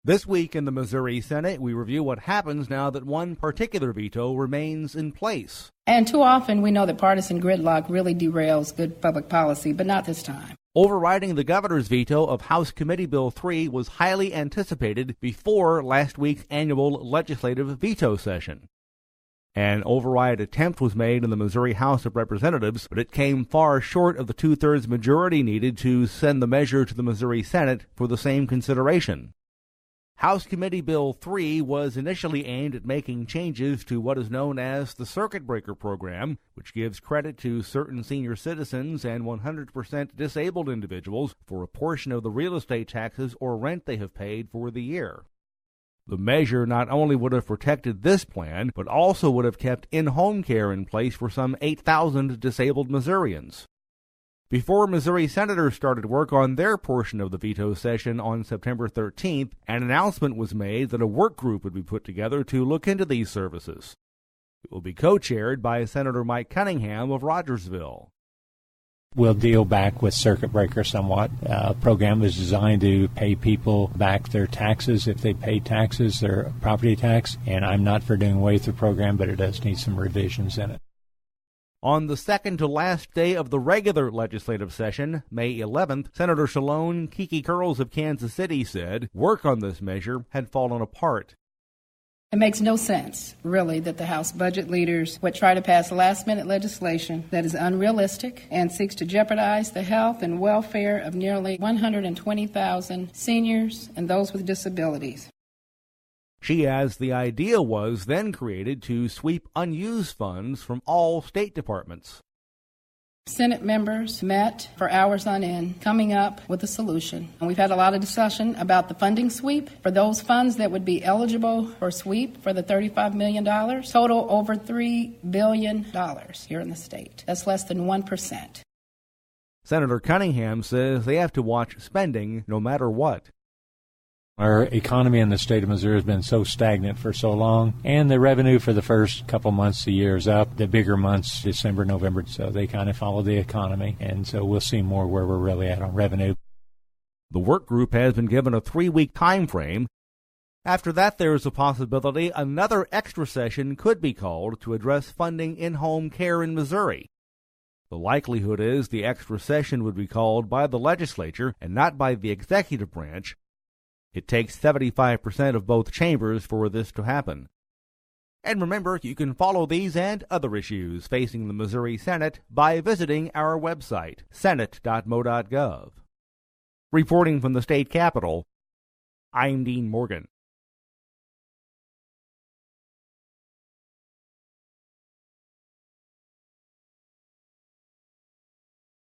This week in the Missouri Senate, we review what happens now that one particular veto remains in place. And too often we know that partisan gridlock really derails good public policy, but not this time. Overriding the governor's veto of House Committee Bill 3 was highly anticipated before last week's annual legislative veto session. An override attempt was made in the Missouri House of Representatives, but it came far short of the two-thirds majority needed to send the measure to the Missouri Senate for the same consideration. House Committee Bill 3 was initially aimed at making changes to what is known as the Circuit Breaker program, which gives credit to certain senior citizens and 100% disabled individuals for a portion of the real estate taxes or rent they have paid for the year. The measure not only would have protected this plan, but also would have kept in-home care in place for some 8,000 disabled Missourians. Before Missouri senators started work on their portion of the veto session on September 13th, an announcement was made that a work group would be put together to look into these services. It will be co-chaired by Senator Mike Cunningham of Rogersville. We'll deal back with circuit breaker somewhat. The program is designed to pay people back their taxes if they pay taxes, their property tax, and I'm not for doing away with the program, but it does need some revisions in it. On the second to last day of the regular legislative session, May 11th, Senator Shalonn, Kiki of Kansas City said work on this measure had fallen apart. It makes no sense, really, that the House budget leaders would try to pass last-minute legislation that is unrealistic and seeks to jeopardize the health and welfare of nearly 120,000 seniors and those with disabilities. She adds the idea was then created to sweep unused funds from all state departments. Senate members met for hours on end, coming up with a solution. And we've had a lot of discussion about the funding sweep for those funds that would be eligible for sweep for the $35 million, total over $3 billion here in the state. That's less than 1%. Senator Cunningham says they have to watch spending no matter what. Our economy in the state of Missouri has been so stagnant for so long, and the revenue for the first couple months of the year is up. The bigger months, December, November, so they kind of follow the economy, and so we'll see more where we're really at on revenue. The work group has been given a 3-week time frame. After that, there is a possibility another extra session could be called to address funding in-home care in Missouri. The likelihood is the extra session would be called by the legislature and not by the executive branch. It takes 75% of both chambers for this to happen. And remember, you can follow these and other issues facing the Missouri Senate by visiting our website, senate.mo.gov. Reporting from the state capitol, I'm Dean Morgan.